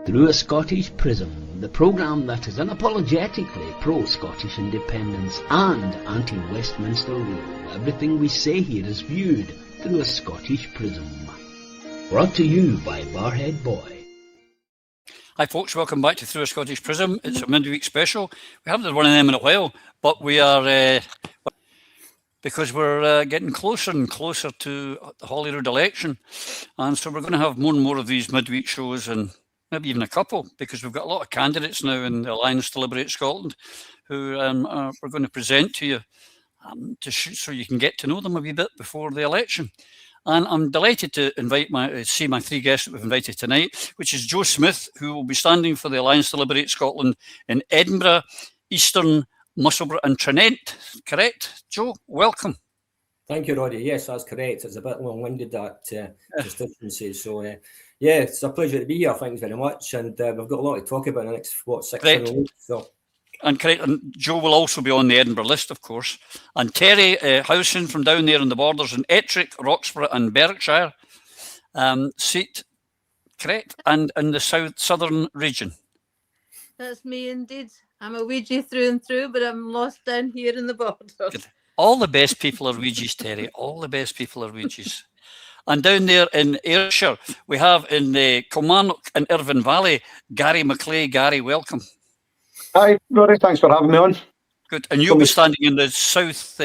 Through a Scottish Prism, the programme that is unapologetically pro-Scottish independence and anti-Westminster rule. Everything we say here is viewed through a Scottish prism. Brought to you by Barhead Boy. Hi folks, welcome back to Through a Scottish Prism. It's a midweek special. We haven't done one of them in a while, but we are, because we're getting closer and closer to the Holyrood election. And so we're going to have more and more of these midweek shows, and maybe even a couple, because we've got a lot of candidates now in the Alliance to Liberate Scotland who we're going to present to you so you can get to know them a wee bit before the election. And I'm delighted to see my three guests that we've invited tonight, which is Joe Smith, who will be standing for the Alliance to Liberate Scotland in Edinburgh, Eastern, Musselburgh and Trinent. Correct, Joe? Welcome. Thank you, Roddy. Yes, that's correct. It's a bit long-winded, that constituency. So, yeah, it's a pleasure to be here. Thanks very much. And we've got a lot to talk about in the next, 6 weeks. So. And correct. And Joe will also be on the Edinburgh list, of course. And Terry Howson from down there on the borders in Ettrick, Roxburgh and Berkshire seat, correct? And in the southern region. That's me indeed. I'm a Ouija through and through, but I'm lost down here in the borders. Good. All the best people are Ouijas, Terry. All the best people are Ouijas. And down there in Ayrshire, we have in the Kilmarnock and Irvine Valley, Garry McClay. Gary, welcome. Hi, Rory. Thanks for having me on. Good. And you'll be standing in the south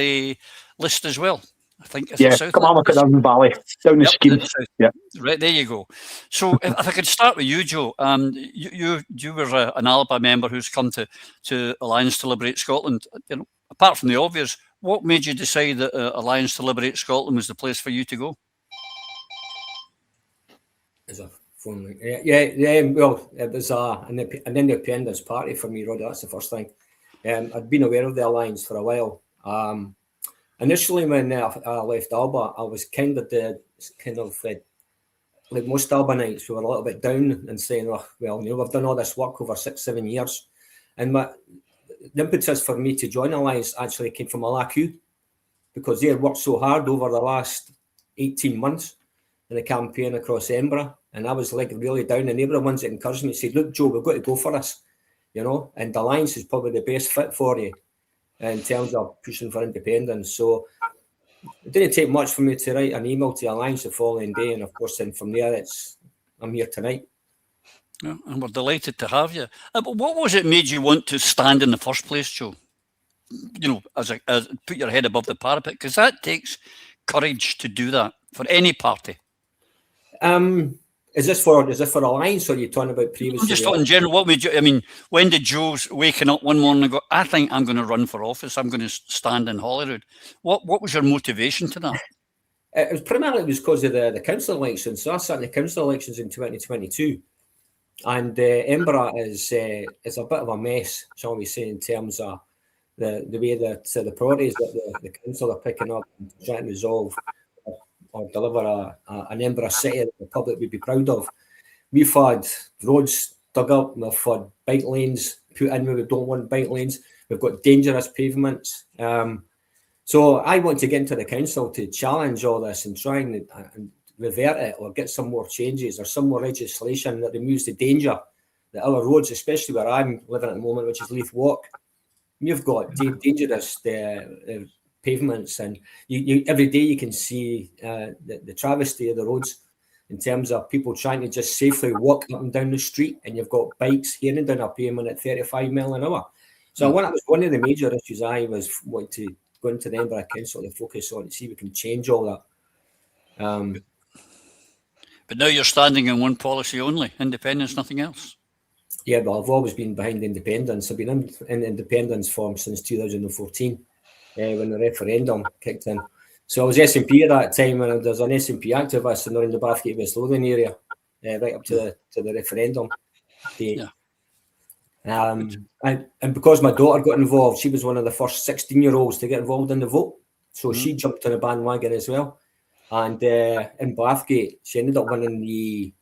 list as well, I think. Yeah, Kilmarnock and Irvine Valley, down the scheme. Yeah, right, there you go. So if I could start with you, Joe. You were an ALBA member who's come to Alliance to Liberate Scotland. You know, apart from the obvious, what made you decide that Alliance to Liberate Scotland was the place for you to go? As a phone ring. Yeah. Well, it was an independence party for me, Rod. That's the first thing. I'd been aware of the Alliance for a while. Initially, when I left ALBA, I was kind of like most ALBAnites, we were a little bit down and saying, oh, well, you know, we've done all this work over 6-7 years. And the impetus for me to join Alliance actually came from Alacu, because they had worked so hard over the last 18 months in the campaign across Edinburgh. And I was like really down, and they were the ones that encouraged me to say, look, Joe, we've got to go for this, you know, and the Alliance is probably the best fit for you in terms of pushing for independence. So it didn't take much for me to write an email to Alliance the following day, and of course then from there I'm here tonight. Yeah, and we're delighted to have you. But what was it made you want to stand in the first place, Joe? You know, as put your head above the parapet, because that takes courage to do that for any party. Is this for Alliance, or are you talking about previously? I'm just talking in general. What made you? I mean, when did Joe waking up one morning and go, I think I'm going to run for office. I'm going to stand in Holyrood. What was your motivation to that? It was primarily because of the council elections. So I sat in the council elections in 2022, and Edinburgh is a bit of a mess, shall we say, in terms of the way that the priorities that the council are picking up and trying to resolve or deliver an Edinburgh city that the public would be proud of. We've had roads dug up, we've had bike lanes put in where we don't want bike lanes, we've got dangerous pavements. So I want to get into the council to challenge all this and try and revert it, or get some more changes or some more legislation that removes the danger that other roads, especially where I'm living at the moment, which is Leith Walk, you've got dangerous pavements, and you every day you can see the travesty of the roads in terms of people trying to just safely walk up and down the street, and you've got bikes heading down a pavement at 35 miles an hour. So that was one of the major issues I was wanting to go into the Edinburgh Council to focus on, to see if we can change all that. But now you're standing in one policy only, independence, nothing else. Yeah, but I've always been behind independence. I've been in independence form since 2014. When the referendum kicked in. So I was SNP at that time, and there's an SNP activist in the Bathgate West Lothian area, right up to the referendum date. Yeah. And because my daughter got involved, she was one of the first 16-year-olds to get involved in the vote. So she jumped on the bandwagon as well. And in Bathgate, she ended up winning the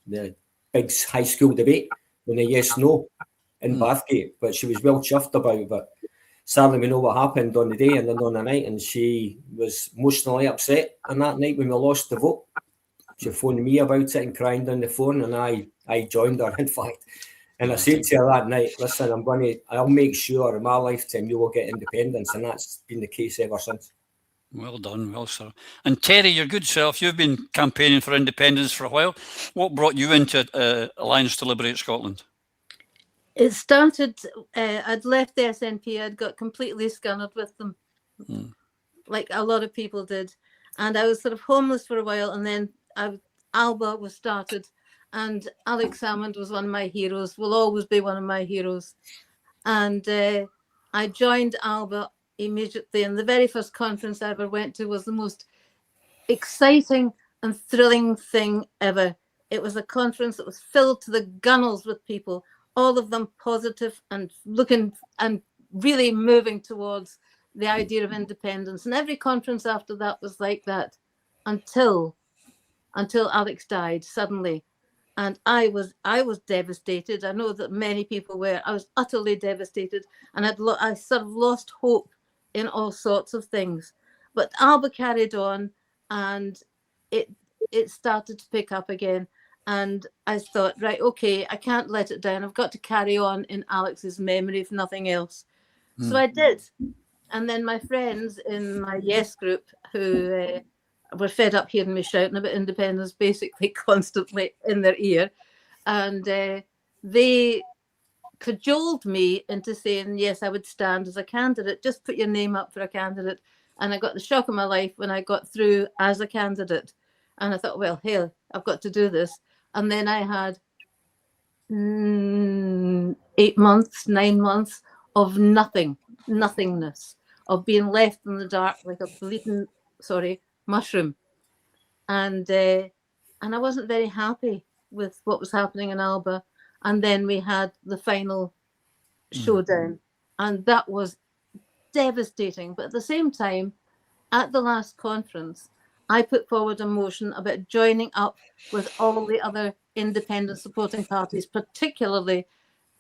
big high school debate with a yes-no in Bathgate, but she was well chuffed about it. But sadly, we know what happened on the day and then on the night, and she was emotionally upset on that night when we lost the vote. She phoned me about it and crying down the phone, and I joined her, in fact. And I said to her that night, listen, I'll make sure in my lifetime you will get independence, and that's been the case ever since. Well done, well, sir. And Terry, your good self, you've been campaigning for independence for a while. What brought you into Alliance to Liberate Scotland? It started, I'd left the SNP, I'd got completely scunnered with them, like a lot of people did. And I was sort of homeless for a while, and then ALBA was started, and Alex Salmond was one of my heroes, will always be one of my heroes. And I joined ALBA immediately, and the very first conference I ever went to was the most exciting and thrilling thing ever. It was a conference that was filled to the gunnels with people, all of them positive and looking and really moving towards the idea of independence. And every conference after that was like that until Alex died suddenly. And I was devastated. I know that many people were. I was utterly devastated, and I sort of lost hope in all sorts of things. But ALBA carried on, and it started to pick up again. And I thought, right, okay, I can't let it down. I've got to carry on in Alex's memory, if nothing else. So I did. And then my friends in my Yes group, who were fed up hearing me shouting about independence basically constantly in their ear, and they cajoled me into saying, yes, I would stand as a candidate. Just put your name up for a candidate. And I got the shock of my life when I got through as a candidate. And I thought, well, hell, I've got to do this. And then I had 9 months of nothingness, of being left in the dark like a bleeding, mushroom. And I wasn't very happy with what was happening in ALBA. And then we had the final showdown, and that was devastating. But at the same time, at the last conference, I put forward a motion about joining up with all the other independent supporting parties, particularly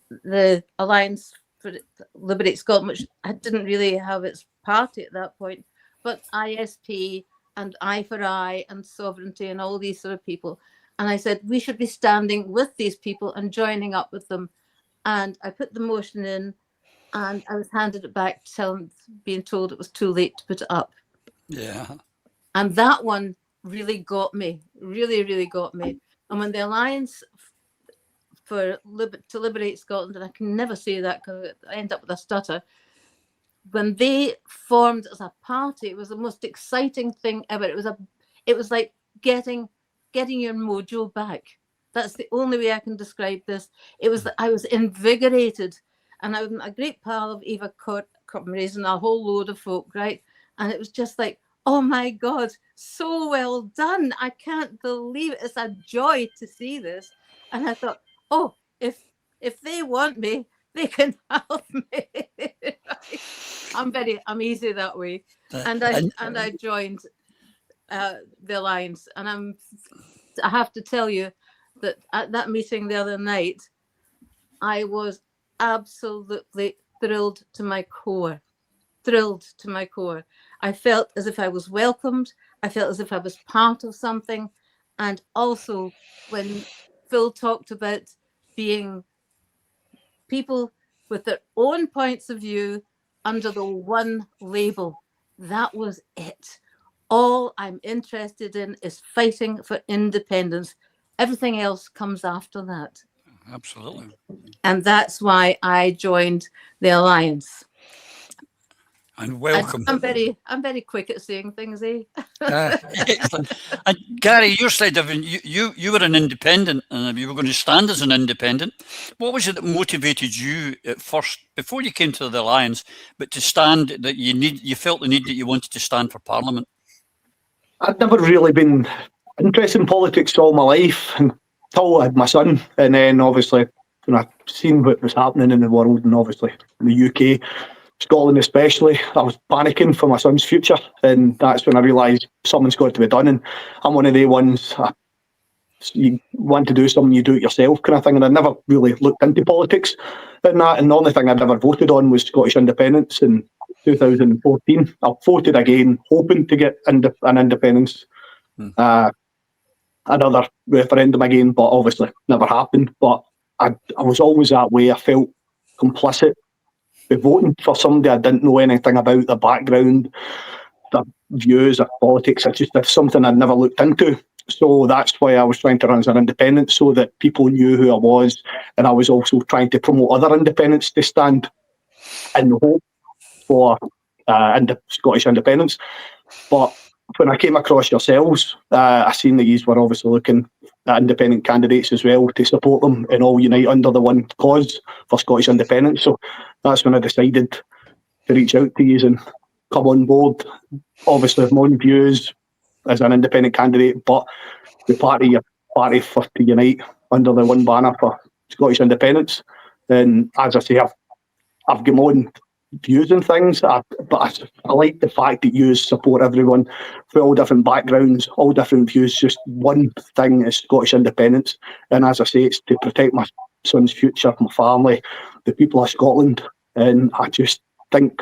the Alliance for Liberate Scotland, which didn't really have its party at that point, but ISP and I for I and Sovereignty and all these sort of people. And I said, we should be standing with these people and joining up with them. And I put the motion in, and I was handed it back, being told it was too late to put it up. Yeah. And that one really got me, really got me. And when the Alliance to Liberate Scotland, and I can never say that because I end up with a stutter, when they formed as a party, it was the most exciting thing ever. It was like getting your mojo back. That's the only way I can describe this. It was that I was invigorated, and I was a great pal of Eva Cottonrays and a whole load of folk, right? And it was just like, oh my God, so well done. I can't believe it. It's a joy to see this. And I thought, oh, if they want me, they can have me. I'm easy that way. And I joined the Alliance, and I have to tell you that at that meeting the other night, I was absolutely thrilled to my core. I felt as if I was welcomed. I felt as if I was part of something. And also when Phil talked about being people with their own points of view under the one label, that was it. All I'm interested in is fighting for independence. Everything else comes after that. Absolutely. And that's why I joined the Alliance. And welcome. I'm very quick at saying things, eh? Excellent. And Gary, your side of it, you were an independent, and you were going to stand as an independent. What was it that motivated you at first, before you came to the Alliance, but to stand, that you felt the need that you wanted to stand for Parliament? I'd never really been interested in politics all my life until I had my son, and then obviously when I seen what was happening in the world, and obviously in the UK, Scotland especially, I was panicking for my son's future, and that's when I realised something's got to be done. And I'm one of the ones, you want to do something, you do it yourself kind of thing, and I never really looked into politics and that, and the only thing I'd ever voted on was Scottish independence in 2014. I voted again hoping to get an independence. another referendum again, but obviously never happened. But I was always that way. I felt complicit with voting for somebody I didn't know anything about, their background, their views, their politics. It's something I'd never looked into. So that's why I was trying to run as an independent, so that people knew who I was. And I was also trying to promote other independents to stand in the hope for Scottish independence. But when I came across yourselves, I seen that you were obviously looking at independent candidates as well to support them and all unite under the one cause for Scottish independence. So that's when I decided to reach out to you and come on board. Obviously, with my own views as an independent candidate, but the party for to unite under the one banner for Scottish independence. And as I say, I've got my own views and things, but I like the fact that you support everyone for all different backgrounds, all different views. Just one thing is Scottish independence, and as I say, it's to protect my son's future, my family, the people of Scotland. And I just think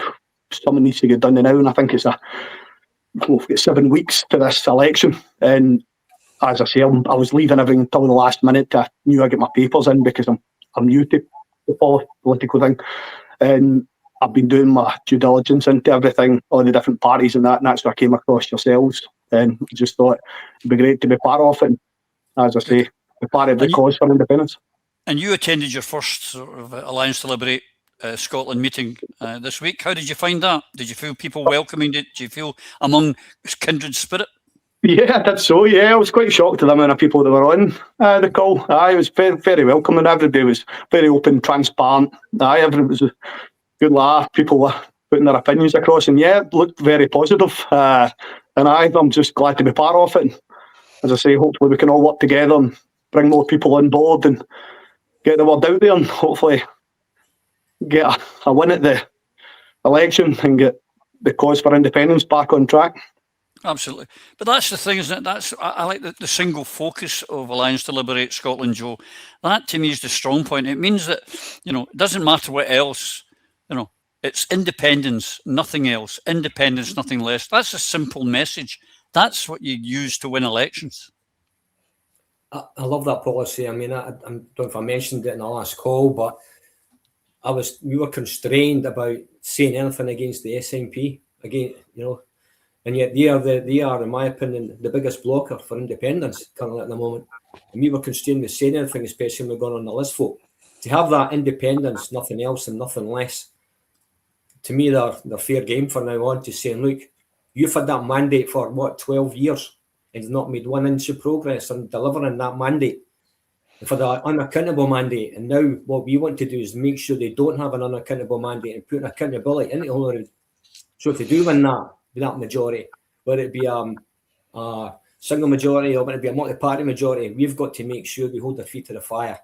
something needs to get done now. And I think we've got 7 weeks to this election, and as I say, I was leaving everything until the last minute. I knew I get my papers in because I'm new to the political thing, and I've been doing my due diligence into everything, all the different parties and that's where I came across yourselves, and just thought it'd be great to be part of it. And as I say, be part of the cause for independence. And you attended your first sort of Alliance to Liberate Scotland meeting this week. How did you find that? Did you feel people welcoming it? Did you feel among kindred spirit? Yeah, I did so. Yeah, I was quite shocked at the amount of people that were on the call. It was very, very welcoming. Everybody was very open, transparent. Everybody was a good laugh. People were putting their opinions across, and yeah, it looked very positive. And I'm just glad to be part of it. And as I say, hopefully we can all work together and bring more people on board and get the word out there, and hopefully get a win at the election and get the cause for independence back on track. Absolutely. But that's the thing, isn't it? I like the single focus of Alliance to Liberate Scotland, Joe. That to me is the strong point. It means that, it doesn't matter what else, it's independence, nothing else. Independence, nothing less. That's a simple message. That's what you use to win elections. I love that policy. I mean, I don't know if I mentioned it in the last call, but we were constrained about saying anything against the SNP again, and yet they are, in my opinion, the biggest blocker for independence currently at the moment. And we were constrained with saying anything, especially when we're going on the list vote. To have that independence, nothing else and nothing less, to me, they're fair game for now on to saying, look, you've had that mandate for, 12 years and not made 1 inch of progress on delivering that mandate. And for the unaccountable mandate, and now what we want to do is make sure they don't have an unaccountable mandate and put an accountability into Holyrood. So if they do win that majority, whether it be a single majority or whether it be a multi-party majority, we've got to make sure we hold their feet to the fire.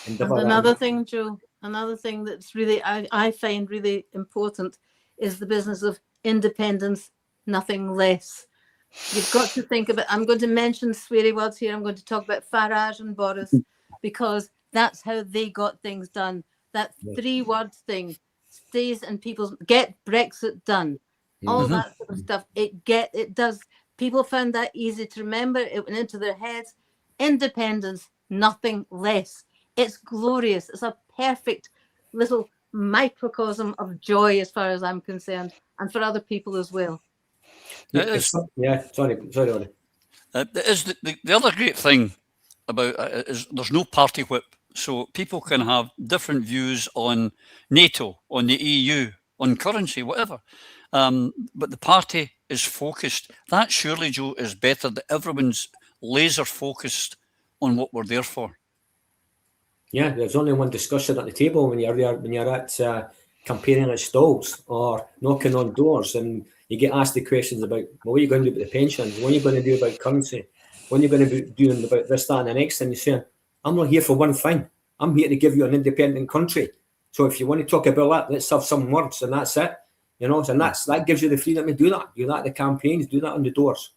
And another thing, Joe, another thing that's really I find really important is the business of independence, nothing less. You've got to think about, I'm going to mention sweary words here, I'm going to talk about Farage and Boris, because that's how they got things done. That 3-word thing stays in people's, get Brexit done. All that sort of stuff, it does. People found that easy to remember. It went into their heads. Independence, nothing less. It's glorious. It's a perfect little microcosm of joy as far as I'm concerned, and for other people as well. Sorry. The other great thing about it is there's no party whip. So people can have different views on NATO, on the EU, on currency, whatever. But the party is focused. That surely, Joe, is better that everyone's laser focused on what we're there for. Yeah, there's only one discussion at the table when you're at campaigning at stalls or knocking on doors, and you get asked the questions about, well, what are you going to do about the pensions? What are you going to do about currency? What are you going to be doing about this, that, and the next? And you're saying, I'm not here for one thing. I'm here to give you an independent country. So if you want to talk about that, let's have some words, and that's it. And that gives you the freedom to do that. Do that at the campaigns, do that on the doors.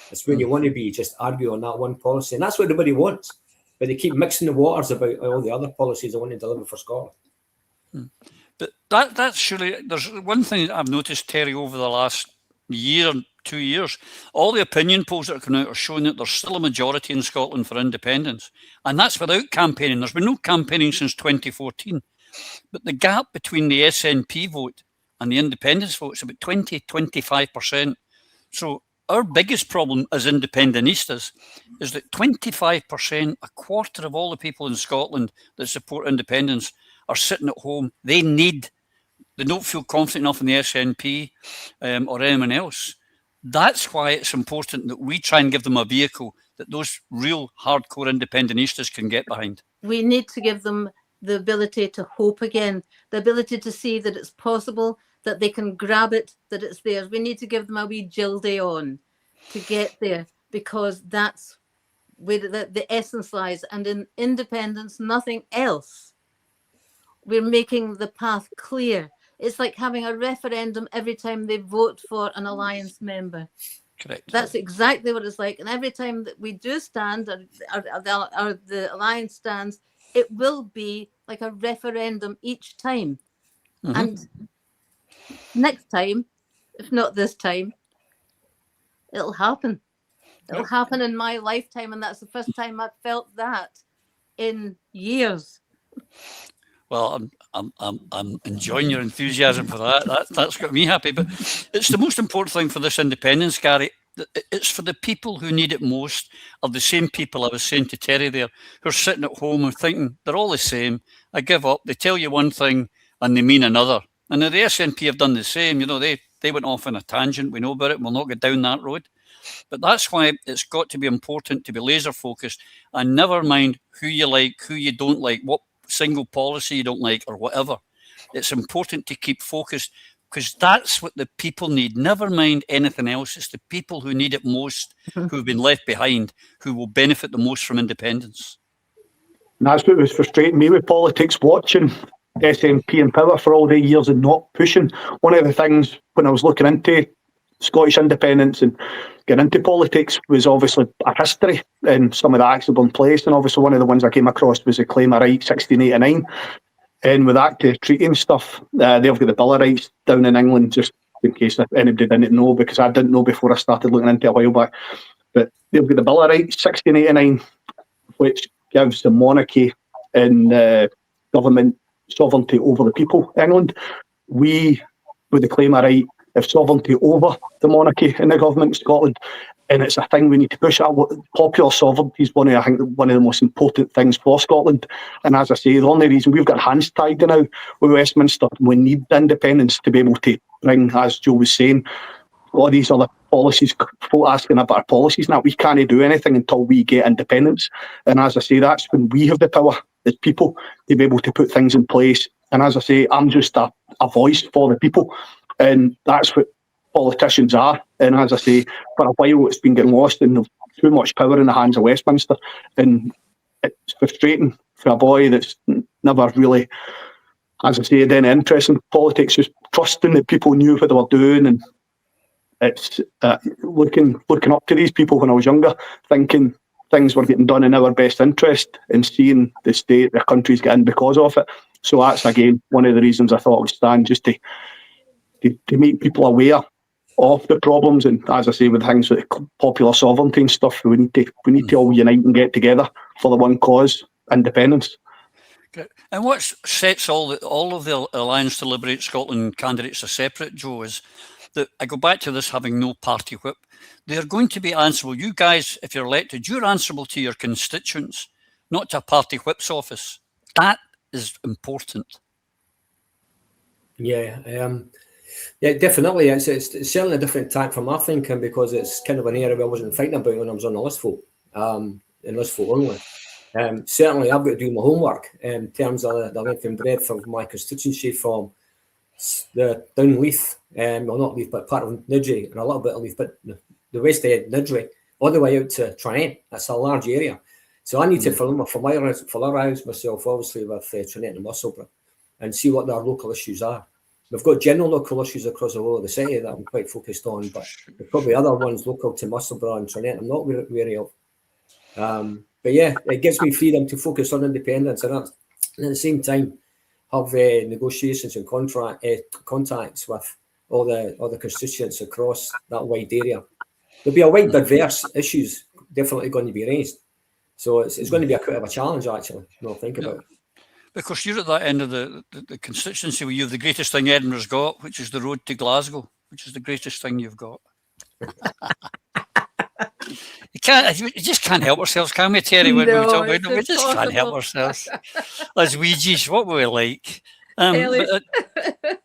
That's where you want to be, just argue on that one policy. And that's what everybody wants. But they keep mixing the waters about all the other policies they want to deliver for Scotland. But that's surely, there's one thing that I've noticed, Terry, over the last year 2 years, all the opinion polls that are coming out are showing that there's still a majority in Scotland for independence. And that's without campaigning. There's been no campaigning since 2014. But the gap between the SNP vote and the independence vote is about 20-25%. So our biggest problem as independentistas is that 25%, a quarter of all the people in Scotland that support independence, are sitting at home. They don't feel confident enough in the SNP or anyone else. That's why it's important that we try and give them a vehicle that those real hardcore independentistas can get behind. We need to give them the ability to hope again, the ability to see that it's possible, that they can grab it, that it's theirs. We need to give them a wee jildy on to get there, because that's where the essence lies. And in independence, nothing else. We're making the path clear. It's like having a referendum every time they vote for an alliance member. Correct. That's exactly what it's like. And every time that we do stand, or the alliance stands, it will be like a referendum each time. Mm-hmm. And next time, if not this time, it'll happen. It'll happen in my lifetime. And that's the first time I've felt that in years. Well, I'm enjoying your enthusiasm for that. That's got me happy. But it's the most important thing for this independence, Gary. It's for the people who need it most, are the same people I was saying to Terry there, who are sitting at home and thinking they're all the same. I give up. They tell you one thing and they mean another. And the SNP have done the same. You know, they went off on a tangent. We know about it. We'll not get down that road. But that's why it's got to be important to be laser focused and never mind who you like, who you don't like, what single policy you don't like or whatever. It's important to keep focused, because that's what the people need. Never mind anything else. It's the people who need it most, who've been left behind, who will benefit the most from independence. And that's what was frustrating me with politics, watching SNP in power for all the years and not pushing. One of the things when I was looking into Scottish independence and getting into politics was obviously a history and some of the acts have been in place. And obviously one of the ones I came across was the Claim of Right 1689. And with that treaty and stuff, they've got the Bill of Rights down in England, just in case anybody didn't know, because I didn't know before I started looking into it a while back. But they've got the Bill of Rights 1689, which gives the monarchy and government sovereignty over the people. England, we, with the Claim of Right, have sovereignty over the monarchy and the government in Scotland, and it's a thing we need to push. Popular sovereignty is one of the most important things for Scotland. And as I say, the only reason we've got hands tied now with Westminster, we need independence to be able to bring, as Joe was saying, a lot of these other policies, folk asking about our policies now, we can't do anything until we get independence. And as I say, that's when we have the power as people to be able to put things in place. And as I say, I'm just a voice for the people. And that's what politicians are. And as I say, for a while it's been getting lost and too much power in the hands of Westminster. And it's frustrating for a boy that's never really, as I say, had any interest in politics, just trusting that people knew what they were doing. And it's looking up to these people when I was younger, thinking things were getting done in our best interest and seeing the state their country's getting because of it. So that's, again, one of the reasons I thought I would stand, just to make people aware of the problems. And as I say, with things like popular sovereignty and stuff, we need to all unite and get together for the one cause, independence. Okay. And what sets all of the Alliance to Liberate Scotland candidates are separate, Joe, is that I go back to this having no party whip. They're going to be answerable. You guys, if you're elected, you're answerable to your constituents, not to a party whip's office. That is important. Yeah, definitely. It's certainly a different tack from my thinking, because it's kind of an area I wasn't thinking about when I was on the list vote, and list vote only. Certainly, I've got to do my homework in terms of the length and breadth of my constituency from the down Leith, well, not Leith, but part of Nidri and a little bit of Leith, but the west of Nidri, all the way out to Tranent. That's a large area. So I need to familiarise myself, obviously, with Tranent and Musselburgh and see what their local issues are. We've got general local issues across the whole of the city that I'm quite focused on, but there's probably other ones local to Musselburgh and Tranent I'm not wary of. But yeah, it gives me freedom to focus on independence and at the same time have negotiations and contacts with all the constituents across that wide area. There'll be a wide diverse issues definitely going to be raised. So it's going to be a bit of a challenge, actually, when I think about it. Because you're at that end of the constituency where you have the greatest thing Edinburgh's got, which is the road to Glasgow, which is the greatest thing you've got. You just can't help ourselves, can we, Terry? When we talk about it, we just can't help ourselves. As Ouija's, what we like. But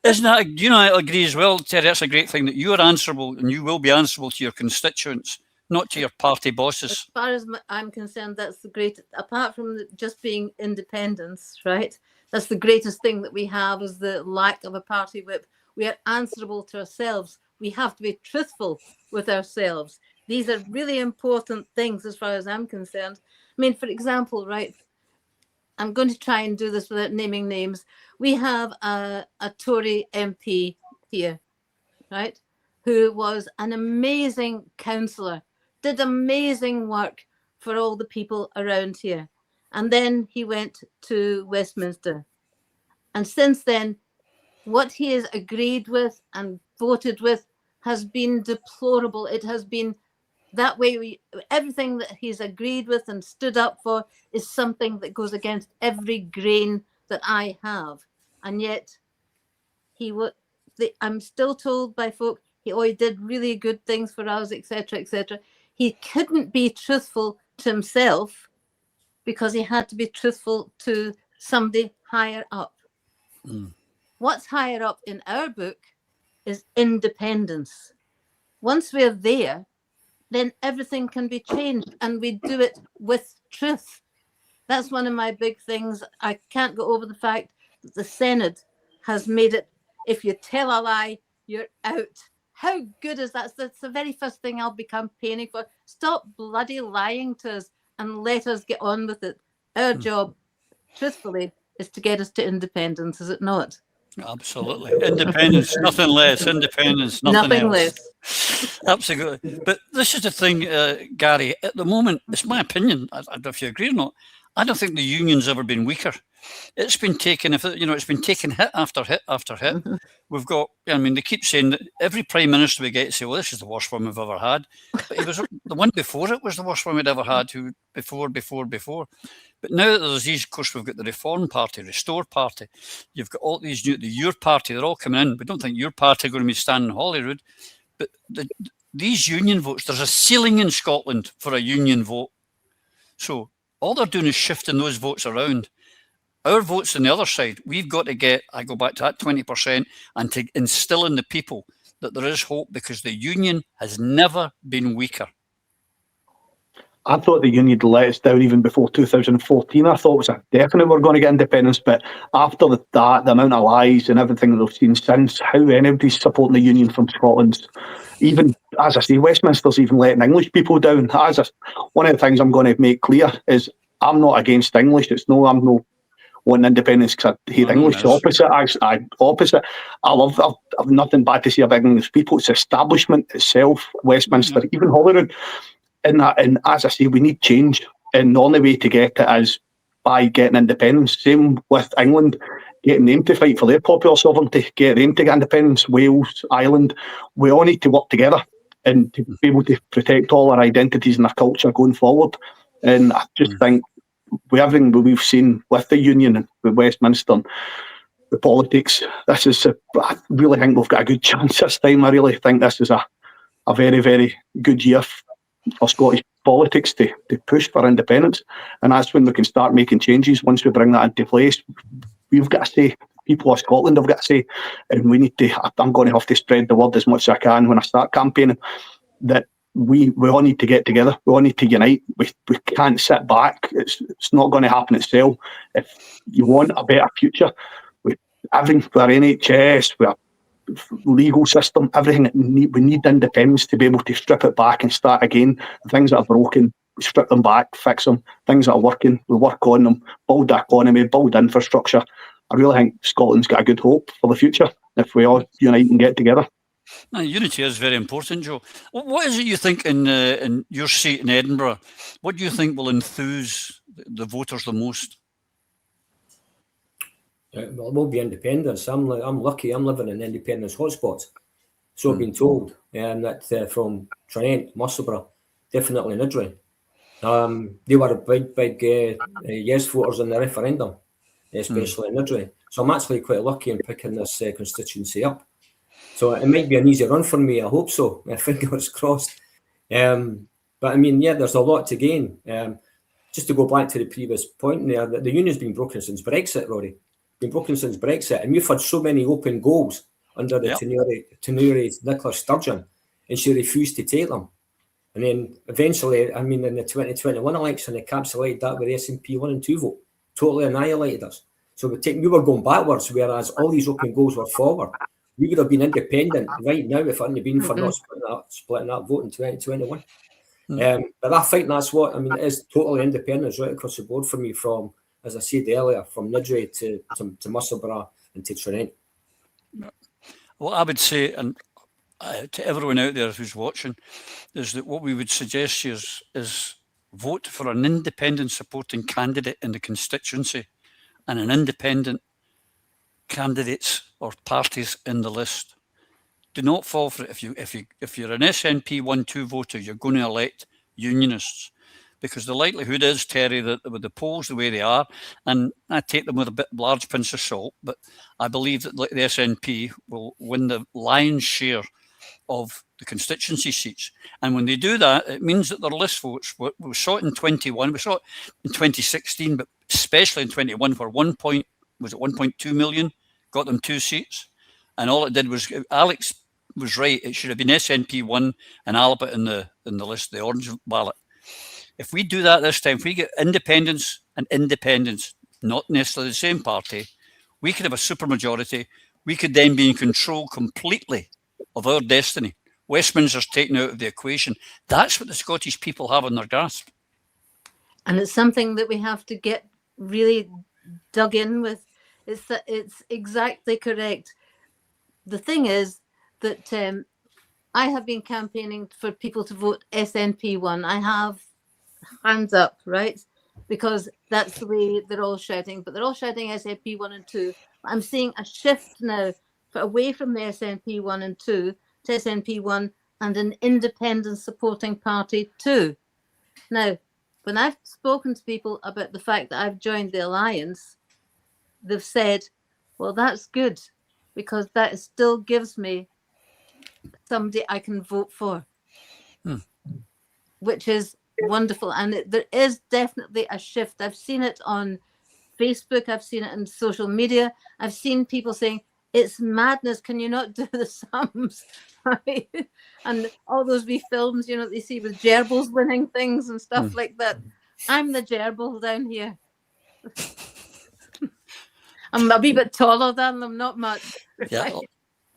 isn't that, you know, I agree as well, Terry, that's a great thing that you're answerable and you will be answerable to your constituents, not to your party bosses. As far as I'm concerned, that's the greatest, apart from just being independence, right? That's the greatest thing that we have, is the lack of a party whip. We are answerable to ourselves. We have to be truthful with ourselves. These are really important things as far as I'm concerned. I mean, for example, right, I'm going to try and do this without naming names. We have a Tory MP here, right, who was an amazing councillor, did amazing work for all the people around here. And then he went to Westminster. And since then, what he has agreed with and voted with has been deplorable. It has been that way. Everything that he's agreed with and stood up for is something that goes against every grain that I have. And yet I'm still told by folk, he did really good things for us, etc., etc. He couldn't be truthful to himself because he had to be truthful to somebody higher up. What's higher up in our book is independence. Once we're there, then everything can be changed, and we do it with truth. That's one of my big things. I can't go over the fact that the Senate has made it, if you tell a lie, you're out. How good is that? That's the very first thing I'll be campaigning for. Stop bloody lying to us and let us get on with it. Our job, truthfully, is to get us to independence, is it not? Absolutely. Independence, nothing less. Independence, nothing else. Less. Absolutely. But this is the thing, Gary, at the moment, it's my opinion, I don't know if you agree or not, I don't think the union's ever been weaker. It's been taken, it's been taken hit after hit after hit. We've got, I mean, they keep saying that every prime minister we get say, well, this is the worst one we've ever had. But it was the one before it was the worst one we'd ever had, before. But now that there's these, of course, we've got the Reform Party, Restore Party, you've got all these new, the Your Party, they're all coming in. We don't think Your Party are going to be standing in Holyrood. But these union votes, there's a ceiling in Scotland for a union vote. So all they're doing is shifting those votes around. Our votes on the other side, we've got to get, I go back to that 20%, and to instill in the people that there is hope, because the union has never been weaker. I thought the union let us down even before 2014. I thought it was a definite we're going to get independence, but after that, the amount of lies and everything that we've seen since, how anybody's supporting the union from Scotland, even, as I say, Westminster's even letting English people down. One of the things I'm going to make clear is I'm not against English. I'm no wanting independence because I hate English. The opposite. Opposite. I've nothing bad to say about English people. It's the establishment itself, Westminster, even Holyrood. And as I say, we need change, and the only way to get it is by getting independence. Same with England, getting them to fight for their popular sovereignty, get them to get independence. Wales, Ireland, we all need to work together and to be able to protect all our identities and our culture going forward. And I just think with everything we've seen with the union and with Westminster and the politics, I really think we've got a good chance this time. I really think this is a very, very good year for Scottish politics to push for independence, and that's when we can start making changes. Once we bring that into place, we've got to say, people of Scotland have got to say, and we need to, I'm going to have to spread the word as much as I can when I start campaigning, that we all need to get together, we all need to unite. We can't sit back. It's not going to happen itself. If you want a better future, with everything, with our NHS, with our legal system, everything, we need independence to be able to strip it back and start again. The things that are broken, we strip them back, fix them. Things that are working, we work on them, build the economy, build infrastructure. I really think Scotland's got a good hope for the future if we all unite and get together. Now, unity is very important, Joe. What is it you think in your seat in Edinburgh? What do you think will enthuse the voters the most? Well, it will be independence. I'm lucky. I'm living in independence hotspots. So I've been told that from Trent, Musselburgh, definitely Niddrie. They were big yes voters in the referendum, especially in Niddrie. So I'm actually quite lucky in picking this constituency up. So it might be an easy run for me. I hope so. Fingers crossed. But I mean, yeah, there's a lot to gain. Just to go back to the previous point there, that the union's been broken since Brexit, Rory. Been broken since Brexit, and we've had so many open goals under the tenure Nicola Sturgeon, and she refused to take them. And then eventually, I mean, in the 2021 election, they capsulated that with the SNP 1 and 2 vote, totally annihilated us. So we were going backwards, whereas all these open goals were forward. We would have been independent right now if it hadn't been for not splitting that vote in 2021. But I think that's what, I mean, it is totally independence right across the board for me, from, as I said earlier, from Niddrie to Musselburgh and to Trent. Well, I would say, and to everyone out there who's watching, is that what we would suggest here is vote for an independent supporting candidate in the constituency and an independent candidates or parties in the list. Do not fall for it. If you're an SNP 1-2 voter, you're going to elect unionists, because the likelihood is, Terry, that with the polls the way they are, and I take them with a large pinch of salt, but I believe that the SNP will win the lion's share of the constituency seats. And when they do that, it means that their list votes, we saw it in 21, we saw it in 2016, but especially in 21, where 1.2 million got them 2 seats. And all it did was, Alex was right, it should have been SNP 1 and Albert in the list, the orange ballot. If we do that this time, if we get independents and independents, not necessarily the same party, we could have a supermajority. We could then be in control completely of our destiny. Westminster's taken out of the equation. That's what the Scottish people have in their grasp. And it's something that we have to get really dug in with. It's exactly correct. The thing is that I have been campaigning for people to vote SNP1. I have hands up, right? Because that's the way they're all shouting. But they're all shouting SNP1 and 2. I'm seeing a shift now away from the SNP1 and 2 to SNP1 and an independent supporting party 2. Now, when I've spoken to people about the fact that I've joined the alliance, they've said, well, that's good, because that still gives me somebody I can vote for, which is wonderful. And there is definitely a shift. I've seen it on Facebook. I've seen it in social media. I've seen people saying, it's madness. Can you not do the sums? Right? And all those wee films, you know, they see with gerbils winning things and stuff like that. I'm the gerbil down here. I'm a wee bit taller than them, not much. Yeah, right?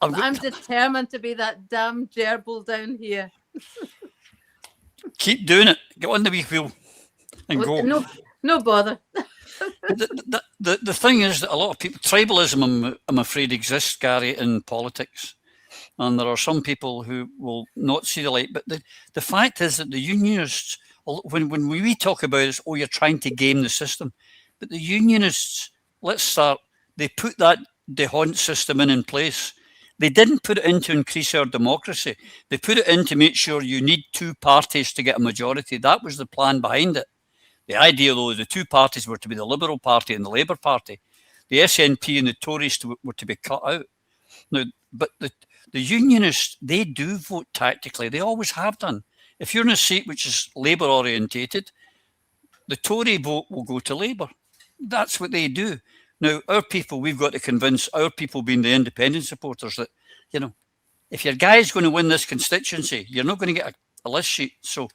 I'm determined to be that damn gerbil down here. Keep doing it. Get on the wee wheel and go. No bother. The thing is that a lot of people, tribalism, I'm afraid, exists, Gary, in politics. And there are some people who will not see the light. But the fact is that the unionists, when we talk about this, you're trying to game the system. But the unionists, let's start, they put that D'Hondt system in place. They didn't put it in to increase our democracy. They put it in to make sure you need 2 parties to get a majority. That was the plan behind it. The idea, though, the 2 parties were to be the Liberal Party and the Labour Party. The SNP and the Tories were to be cut out. Now, but the unionists, they do vote tactically. They always have done. If you're in a seat which is Labour orientated, the Tory vote will go to Labour. That's what they do. Now, our people, we've got to convince our people, being the independent supporters, that, you know, if your guy's going to win this constituency, you're not going to get a list sheet. So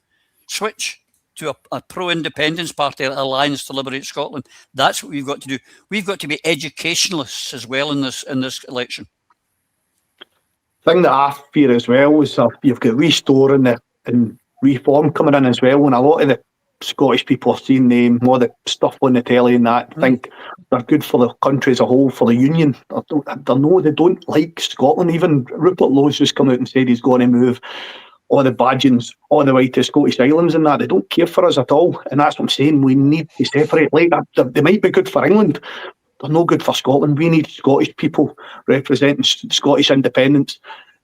switch to a pro-independence party, Alliance to Liberate Scotland. That's what we've got to do. We've got to be educationalists as well in this election. Thing that I fear as well is you've got Restore and Reform coming in as well, and a lot of the Scottish people are seeing all the stuff on the telly and that, think they're good for the country as a whole, for the union. They don't like Scotland. Even Rupert Lowe's just come out and said he's going to move all the badgings all the way to Scottish Islands and that. They don't care for us at all, and that's what I'm saying. We need to separate. Like that, they might be good for England. They're no good for Scotland. We need Scottish people representing Scottish independence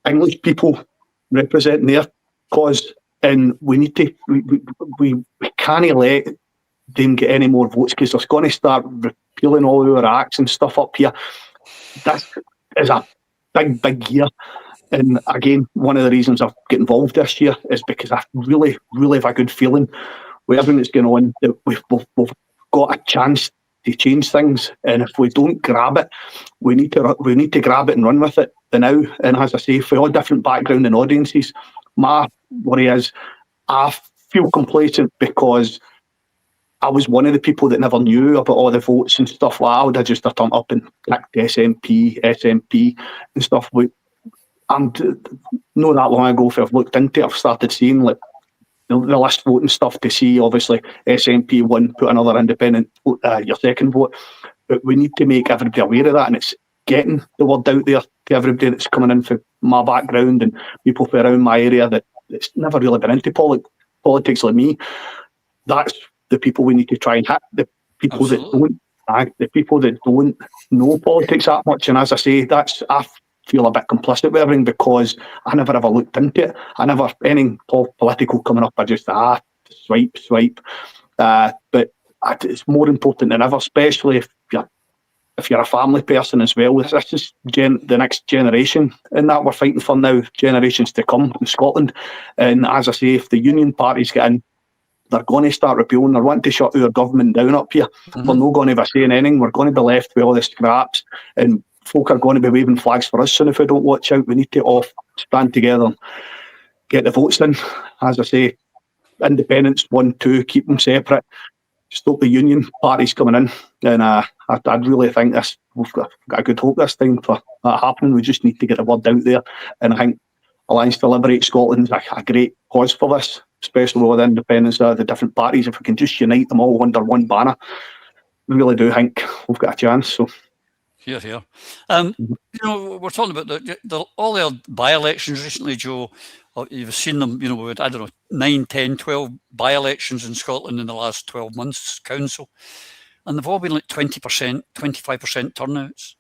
English people representing their cause, and we need to we can't let them get any more votes, because they're going to start repealing all our acts and stuff up here. This is a big year. And again, one of the reasons I've got involved this year is because I really have a good feeling with everything that's going on, that we've got a chance to change things. And if we don't grab it, we need to grab it and run with it now. And as I say, for all different background and audiences, my worry is I feel complacent because I was one of the people that never knew about all the votes and stuff like that. I would have just turned up and clicked SNP and stuff. And not that long ago, if I've looked into it, I've started seeing like the list voting stuff to see, obviously, SNP won, put another independent, your second vote. But we need to make everybody aware of that, and it's getting the word out there to everybody that's coming in from my background and people from around my area that's never really been into politics like me. That's the people we need to try and hit, the people Absolutely. the people that don't know politics that much. And as I say, I feel a bit complicit with everything because I never ever looked into it. I never, any political coming up, I just, swipe. But it's more important than ever, especially if you're a family person as well. This is the next generation, and that we're fighting for now, generations to come in Scotland. And as I say, if the Union parties get in, they're going to start repealing. They're wanting to shut our government down up here. Mm-hmm. We're not going to be saying anything. We're going to be left with all the scraps, and folk are going to be waving flags for us soon if we don't watch out. We need to all stand together and get the votes in. As I say, independents 1, 2, keep them separate. Stop the Union parties coming in. And I'd really think we've got a good hope this time for that happening. We just need to get the word out there. And I think Alliance to Liberate Scotland is a great cause for this, especially with the independents of the different parties. If we can just unite them all under one banner, we really do think we've got a chance. So. Here. We're talking about all the by-elections recently, Joe. You've seen them, we had, 9, 10, 12 by-elections in Scotland in the last 12 months, council. And they've all been like 20%, 25% turnouts.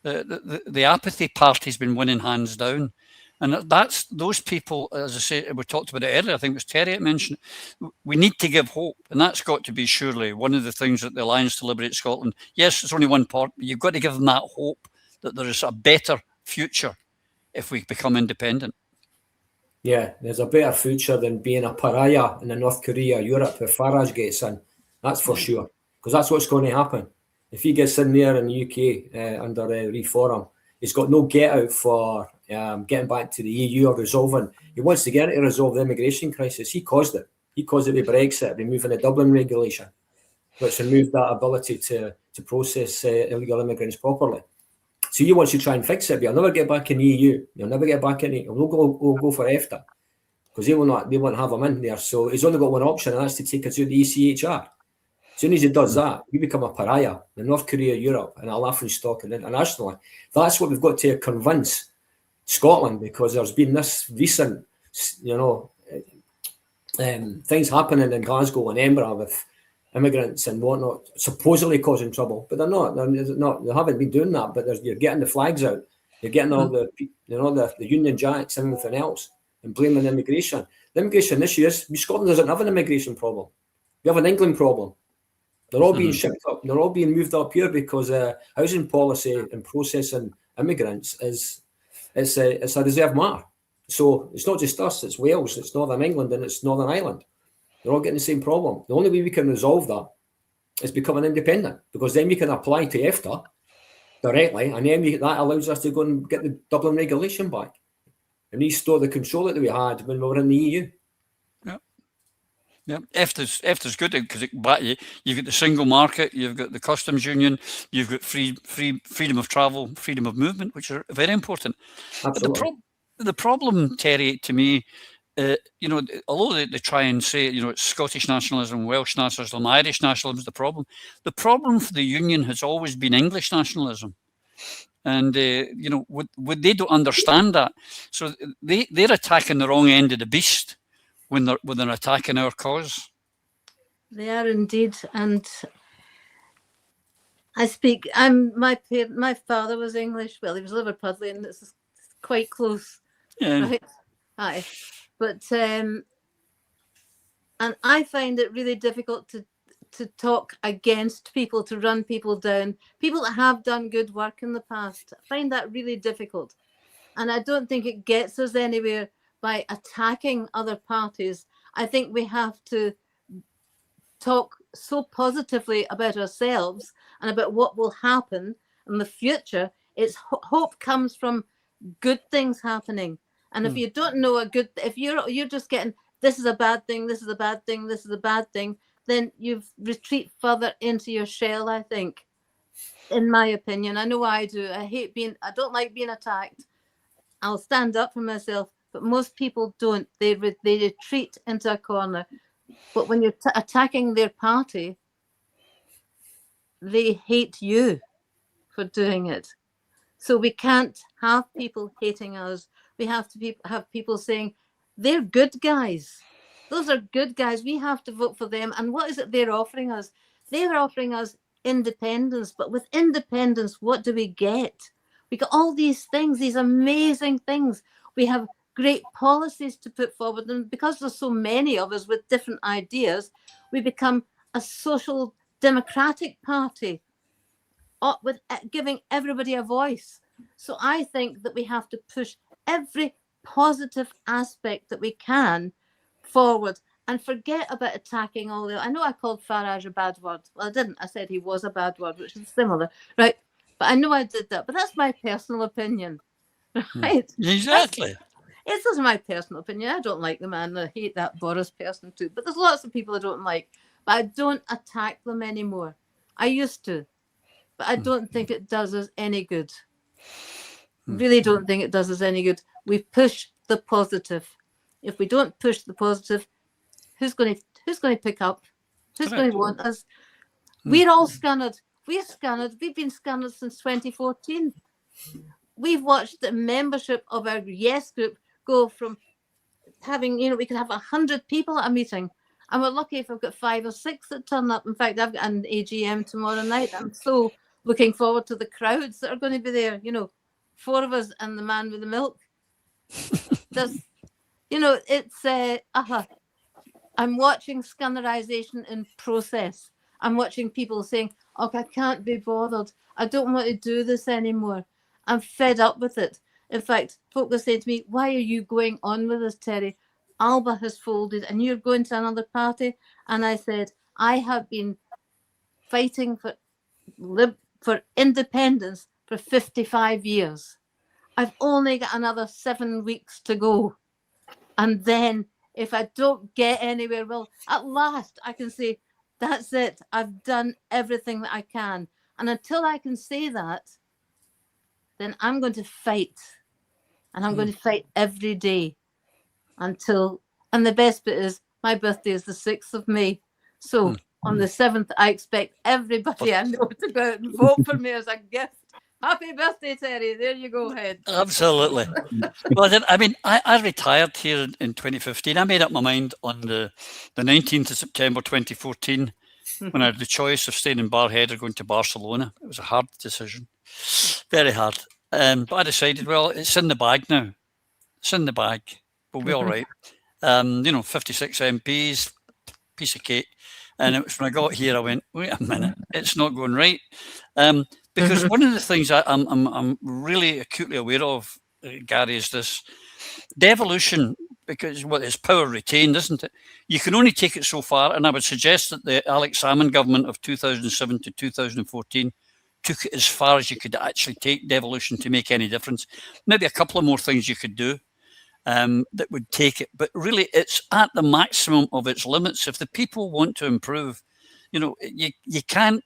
The apathy party's been winning hands down. And that's those people, as I say, we talked about it earlier, I think it was Terry that mentioned it, we need to give hope. And that's got to be surely one of the things that the Alliance to Liberate Scotland, yes, it's only one part, but you've got to give them that hope that there is a better future if we become independent. Yeah, there's a better future than being a pariah in the North Korea, Europe, if Farage gets in. That's for sure. Because that's what's going to happen. If he gets in there in the UK under reform, he's got no get out for getting back to the EU or resolving. He wants to get it to resolve the immigration crisis. He caused it. He caused it with Brexit, removing the Dublin regulation, which removed that ability to process illegal immigrants properly. So he wants to try and fix it, but he'll never get back in the EU. He'll never get back in it. He'll go for EFTA because they won't have him in there. So he's only got one option, and that's to take it to the ECHR. As soon as he does that, we become a pariah in North Korea, Europe, and a laughing stock internationally. That's what we've got to convince Scotland, because there's been this recent, things happening in Glasgow and Edinburgh with immigrants and whatnot, supposedly causing trouble, but they're not. They haven't been doing that. But you're getting the flags out. You're getting all the Union Jacks and everything else, and blaming immigration. The immigration issue is Scotland doesn't have an immigration problem. We have an England problem. They're all being shipped up. They're all being moved up here because housing policy and processing immigrants is a reserve matter. So it's not just us. It's Wales. It's Northern England, and it's Northern Ireland. They're all getting the same problem. The only way we can resolve that is becoming independent, because then we can apply to EFTA directly, and then that allows us to go and get the Dublin regulation back and restore the control that we had when we were in the EU. Yeah, EFTA's good because you've got the single market, you've got the customs union, you've got freedom of travel, freedom of movement, which are very important. Absolutely. But the problem, Terry, to me, although they try and say, it's Scottish nationalism, Welsh nationalism, Irish nationalism is the problem. The problem for the union has always been English nationalism. And, they don't understand that. So they're attacking the wrong end of the beast when they're attacking our cause. They are indeed. And my father was English. Well, he was Liverpudlian. It's quite close. Yeah. Right? Aye. But and I find it really difficult to talk against people, to run people down. People that have done good work in the past. I find that really difficult. And I don't think it gets us anywhere by attacking other parties. I think we have to talk so positively about ourselves and about what will happen in the future. It's hope comes from good things happening. And if you don't know if you're just getting, this is a bad thing, this is a bad thing, this is a bad thing, then you retreat further into your shell, I think, in my opinion. I know I do. I don't like being attacked. I'll stand up for myself, but most people don't. They retreat into a corner. But when you're attacking their party, they hate you for doing it. So we can't have people hating us. We have to have people saying, they're good guys. Those are good guys. We have to vote for them. And what is it they're offering us? They're offering us independence. But with independence, what do we get? We got all these things, these amazing things. We have great policies to put forward. And because there's so many of us with different ideas, we become a social democratic party with giving everybody a voice. So I think that we have to push every positive aspect that we can forward and forget about attacking all the... I know I called Farage a bad word. Well, I didn't. I said he was a bad word, which is similar, right? But I know I did that. But that's my personal opinion, right? Exactly. It's just my personal opinion. I don't like the man. I hate that Boris person too. But there's lots of people I don't like. But I don't attack them anymore. I used to. But I don't think it does us any good. Really don't think it does us any good. We push the positive. If we don't push the positive, who's going to pick up? Who's going to want us? We're all scunnered. We're scunnered. We've been scunnered since 2014. We've watched the membership of our Yes group go from having, we could have 100 people at a meeting. And we're lucky if I've got 5 or 6 that turn up. In fact, I've got an AGM tomorrow night. I'm so looking forward to the crowds that are going to be there. 4 of us and the man with the milk. There's, it's, I'm watching scunnerization in process. I'm watching people saying, oh, I can't be bothered. I don't want to do this anymore. I'm fed up with it. In fact, folk were saying to me, why are you going on with this, Terry? Alba has folded and you're going to another party. And I said, I have been fighting for independence for 55 years. I've only got another 7 weeks to go. And then if I don't get anywhere, well, at last I can say, that's it. I've done everything that I can. And until I can say that, then I'm going to fight. And I'm going to fight every day and the best bit is my birthday is the 6th of May. So on the 7th, I expect everybody I know to go out and vote for me as a gift. Happy birthday, Terry. There you go, head. Absolutely. Well, I retired here in 2015. I made up my mind on the 19th of September 2014 when I had the choice of staying in Barhead or going to Barcelona. It was a hard decision, very hard. But I decided, well, it's in the bag now. It's in the bag. We'll be all right. 56 MPs, piece of cake. And it was when I got here, I went, wait a minute, it's not going right. Because one of the things I'm really acutely aware of, Gary, is this devolution, because it's power retained, isn't it? You can only take it so far, and I would suggest that the Alex Salmond government of 2007 to 2014 took it as far as you could actually take devolution to make any difference. Maybe a couple of more things you could do that would take it, but really it's at the maximum of its limits. If the people want to improve, you can't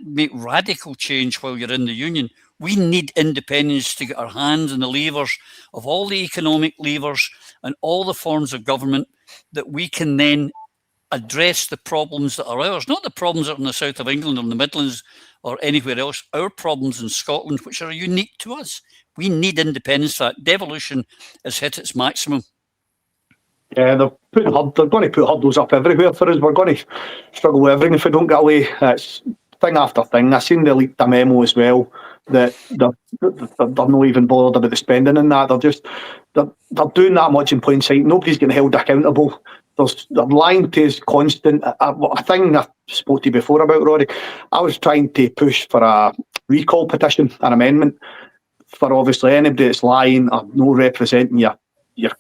make radical change while you're in the union. We need independence to get our hands on the levers of all the economic levers and all the forms of government that we can then address the problems that are ours, not the problems that are in the south of England or in the Midlands or anywhere else, our problems in Scotland, which are unique to us. We need independence. That devolution has hit its maximum. Yeah, they're going to put hurdles up everywhere for us. We're going to struggle with everything if we don't get away. It's thing after thing. I seen they leaked a memo as well that they're not even bothered about the spending and that. They're doing that much in plain sight. Nobody's getting held accountable. They're lying to us constant. A thing I spoke to you before about, Rory, I was trying to push for a recall petition, an amendment, for obviously anybody that's lying or no representing your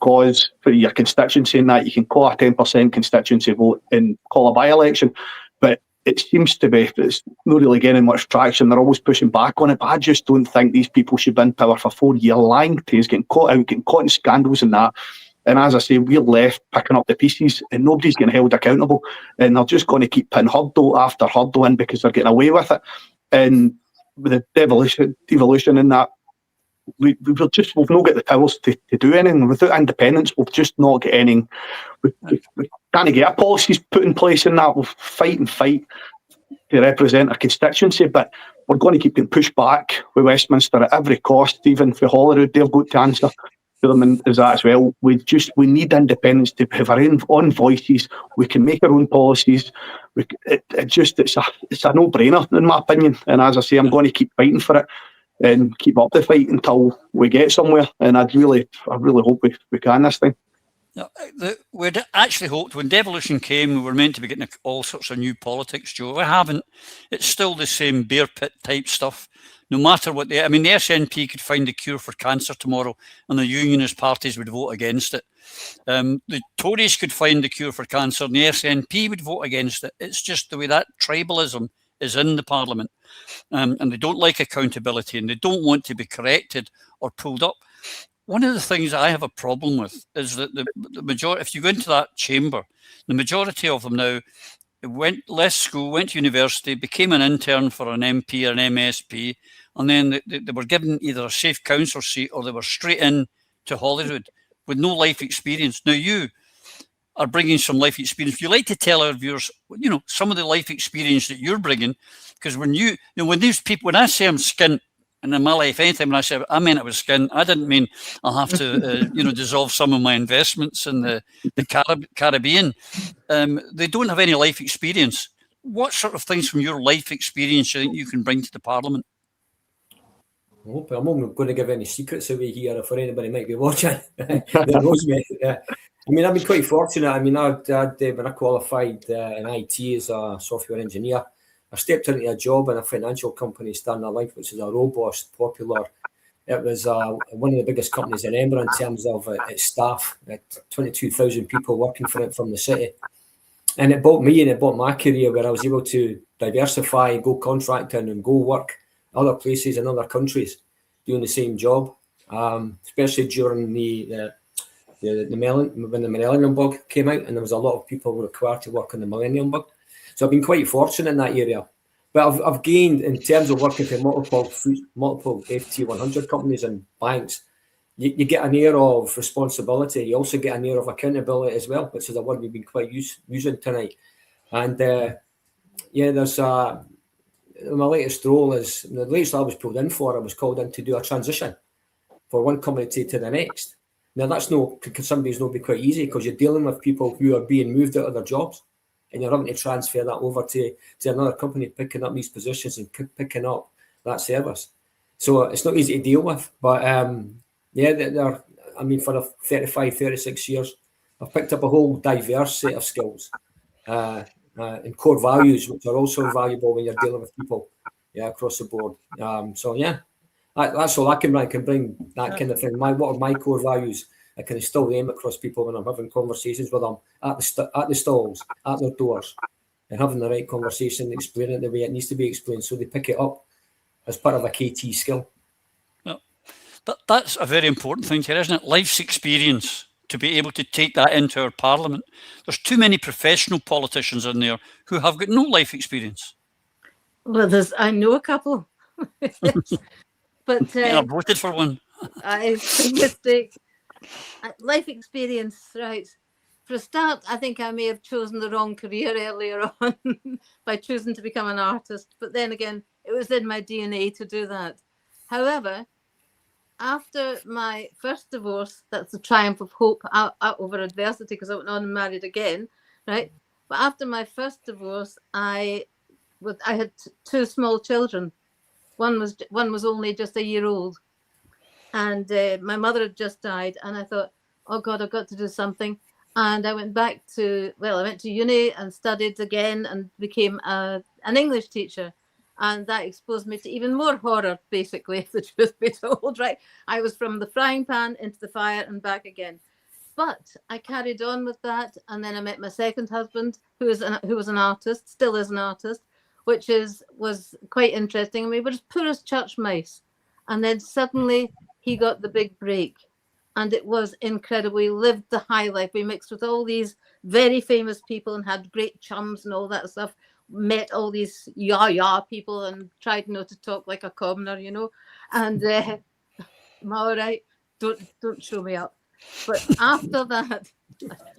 cause for your constituency, and that you can call a 10% constituency vote and call a by-election. But it seems to be, it's not really getting much traction. They're always pushing back on it. But I just don't think these people should be in power for 4 years, lying to us, getting caught out, getting caught in scandals and that. And as I say, we're left picking up the pieces and nobody's getting held accountable. And they're just going to keep putting hurdle after hurdle in because they're getting away with it. And with the devolution in that, we've not got the powers to do anything. Without independence, we'll just not get anything. We can't get our policies put in place in that. We'll fight to represent our constituency, but we're going to keep getting pushed back with Westminster at every cost. Even for Holyrood, they've got to answer to them, and as that as well. We need independence to have our own voices. We can make our own policies. It's a no-brainer in my opinion. And as I say, I'm going to keep fighting for it and keep up the fight until we get somewhere. And I really hope we can this time. We'd actually hoped when devolution came, we were meant to be getting all sorts of new politics, Joe. We haven't. It's still the same bear pit type stuff. No matter what the SNP could find a cure for cancer tomorrow and the unionist parties would vote against it. The Tories could find a cure for cancer and the SNP would vote against it. It's just the way that tribalism is in the Parliament. And they don't like accountability and they don't want to be corrected or pulled up. One of the things I have a problem with is that the majority, if you go into that chamber, the majority of them now left school, went to university, became an intern for an MP or an MSP, and then they were given either a safe council seat or they were straight in to Holyrood with no life experience. Now you are bringing some life experience. If you like to tell our viewers, some of the life experience that you're bringing, because when these people, when I say I'm skint, and in my life, anytime when I said I meant I was skint, I didn't mean I'll have to, dissolve some of my investments in the Caribbean. They don't have any life experience. What sort of things from your life experience do you think you can bring to the Parliament? I'm not going to give any secrets away here for anybody might be watching that knows me. I mean, I've been quite fortunate. I mean, when I qualified in IT as a software engineer, I stepped into a job in a financial company, Standard Life, which is a robust, popular. It was one of the biggest companies in Edinburgh in terms of its staff. It had 22,000 people working for it from the city. And it bought me and it bought my career where I was able to diversify, go contracting and go work other places in other countries doing the same job, especially during when the Millennium Bug came out and there was a lot of people who were required to work on the Millennium Bug. So I've been quite fortunate in that area. But I've gained, in terms of working for multiple FT 100 companies and banks, you get an air of responsibility. You also get an air of accountability as well, which is a word we've been quite using tonight. And there's my latest role is, the latest I was pulled in for, I was called in to do a transition for one company to the next. Now that's some days not be quite easy because you're dealing with people who are being moved out of their jobs and you're having to transfer that over to another company picking up these positions and picking up that service. So it's not easy to deal with. But for the 35, 36 years, I've picked up a whole diverse set of skills and core values, which are also valuable when you're dealing with people across the board. That's all I can bring. I can bring that kind of thing. What are my core values? I can instill them across people when I'm having conversations with them at the stalls, at their doors, and having the right conversation, explaining it the way it needs to be explained, so they pick it up as part of a KT skill. Well, that's a very important thing here, isn't it? Life's experience, to be able to take that into our Parliament. There's too many professional politicians in there who have got no life experience. Well, I know a couple. But I voted for one. It's a mistake. Life experience, right? For a start, I think I may have chosen the wrong career earlier on by choosing to become an artist. But then again, it was in my DNA to do that. However, after my first divorce, that's the triumph of hope over adversity, because I went on and married again, right? But after my first divorce, I had two small children. One was only just a year old, and my mother had just died, and I thought, oh God, I've got to do something. And I went to uni and studied again and became an English teacher. And that exposed me to even more horror, basically, if the truth be told, right? I was from the frying pan into the fire and back again. But I carried on with that. And then I met my second husband, who was an artist, still is an artist, which was quite interesting. And we were as poor as church mice. And then suddenly he got the big break. And it was incredible. We lived the high life. We mixed with all these very famous people and had great chums and all that stuff. Met all these yah people and tried not to talk like a commoner, And I'm all right. Don't show me up. But after that,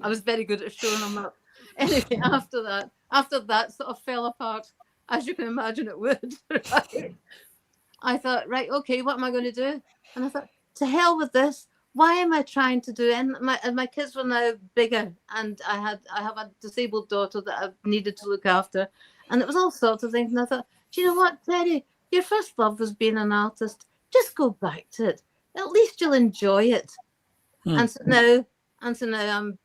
I was very good at showing them up. Anyway, after that sort of fell apart, as you can imagine it would. Right? I thought, right, okay, what am I going to do? And I thought, to hell with this. Why am I trying to do it? And my kids were now bigger, and I have a disabled daughter that I needed to look after, and it was all sorts of things. And I thought, do you know what, Terry? Your first love was being an artist. Just go back to it. At least you'll enjoy it. And so now I'm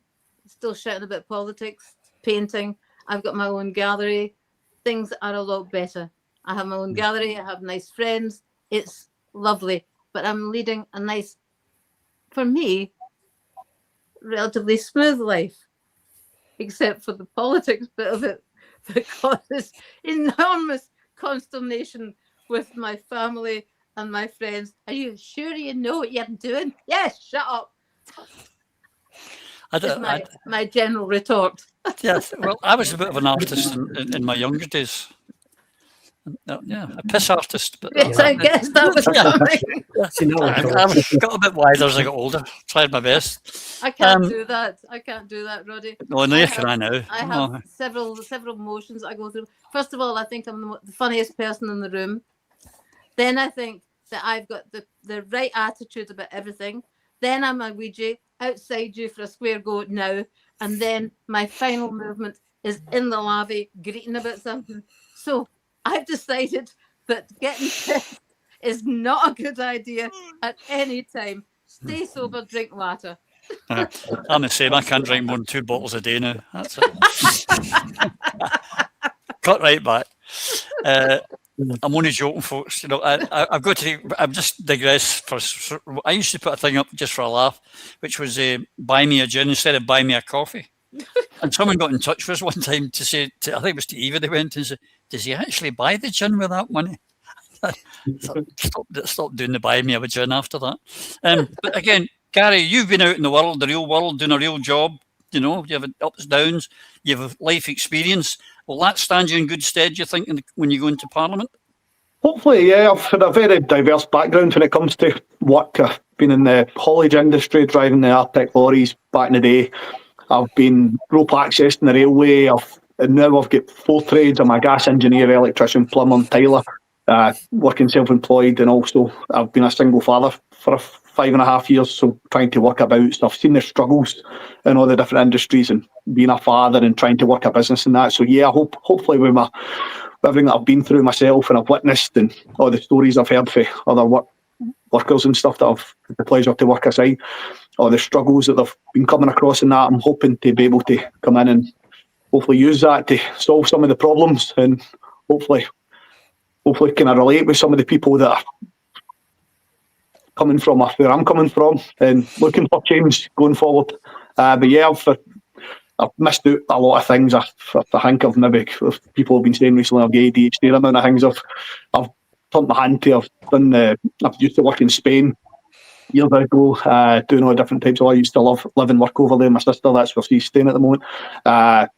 still shouting about politics, painting. I've got my own gallery. Things are a lot better. I have my own gallery. I have nice friends. It's lovely. But I'm leading a nice, for me, relatively smooth life, except for the politics bit of it that causes enormous consternation with my family and my friends. Are you sure you know what you're doing? Yes, shut up. My general retort. Yes, well, I was a bit of an artist in my younger days. Yeah, a piss artist. But yes, I guess that was something. I got a bit wider as I got older. Tried my best. I can't do that, Roddy. No, neither can I now. I have several emotions I go through. First of all, I think I'm the funniest person in the room. Then I think that I've got the right attitude about everything. Then I'm a Ouija outside you for a square go now. And then my final movement is in the lavvy greeting about something. So I've decided that getting pissed is not a good idea at any time. Stay sober, drink water. I'm the same. I can't drink more than 2 bottles a day now. That's it. Cut right back. I'm only joking, folks. I've got to. I'm just digress. I used to put a thing up just for a laugh, which was buy me a gin instead of buy me a coffee. And someone got in touch with us one time to say, I think it was to Eva. They went and said, "Does he actually buy the gin with that money?" Stop doing the buy me a gin after that. But again, Gary, you've been out in the world, the real world, doing a real job. You have ups and downs. You have life experience. Will that stand you in good stead, you think, when you go into Parliament? Hopefully, yeah. I've had a very diverse background when it comes to work. I've been in the haulage industry, driving the Arctic lorries back in the day. I've been rope access in the railway. And now I've got 4 trades. I'm a gas engineer, electrician, plumber, and tiler, working self-employed, and also I've been a single father for 5.5 years, so trying to work about. So I've seen the struggles in all the different industries and being a father and trying to work a business and that. So yeah, hopefully with everything that I've been through myself and I've witnessed and all the stories I've heard from other workers and stuff that I've had the pleasure to work aside, or the struggles that they've been coming across in that, I'm hoping to be able to come in and hopefully use that to solve some of the problems, and hopefully can I relate with some of the people that are coming from where I'm coming from and looking for change going forward. But yeah, I've missed out a lot of things. I think I've maybe, people have been saying recently, I've got ADHD, the amount of things I've turned my hand to. I used to work in Spain years ago, doing all different types. I used to live and work over there. My sister, that's where she's staying at the moment. As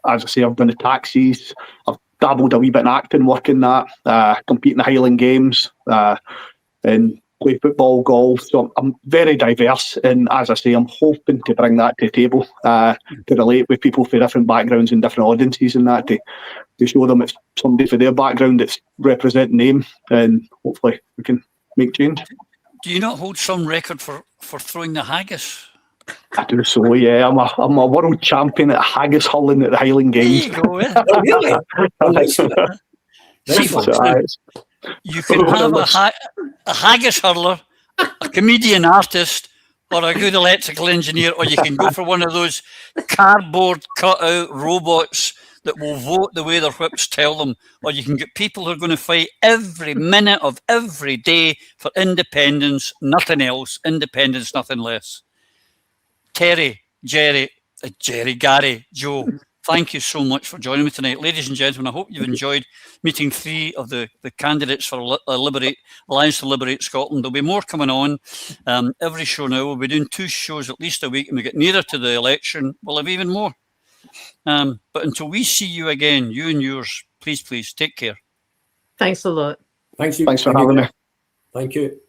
I say, I've done the taxis. I've dabbled a wee bit in acting, working that, compete in the Highland Games, and play football, golf. So I'm very diverse, and as I say, I'm hoping to bring that to the table, to relate with people from different backgrounds and different audiences, and that to show them it's somebody for their background that's representing them, and hopefully we can make change. Do you not hold some record for throwing the haggis? I do so, yeah. I'm a world champion at haggis hurling at the Highland Games. There you go, Oh, really? See, folks, You can have a haggis hurler, a comedian artist, or a good electrical engineer, or you can go for one of those cardboard cut-out robots that will vote the way their whips tell them, or you can get people who are going to fight every minute of every day for independence, nothing else, independence, nothing less. Terry, Gary, Joe, thank you so much for joining me tonight. Ladies and gentlemen, I hope you've enjoyed meeting 3 of the candidates for Liberate, Alliance to Liberate Scotland. There'll be more coming on every show now. We'll be doing 2 shows at least a week, and we get nearer to the election, we'll have even more. But until we see you again, you and yours, please take care. Thanks a lot. Thanks for having me. Thank you.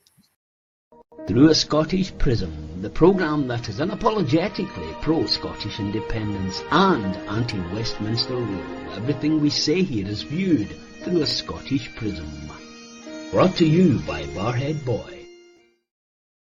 Through a Scottish Prism, the programme that is unapologetically pro-Scottish independence and anti-Westminster rule. Everything we say here is viewed through a Scottish prism. Brought to you by Barhead Boy.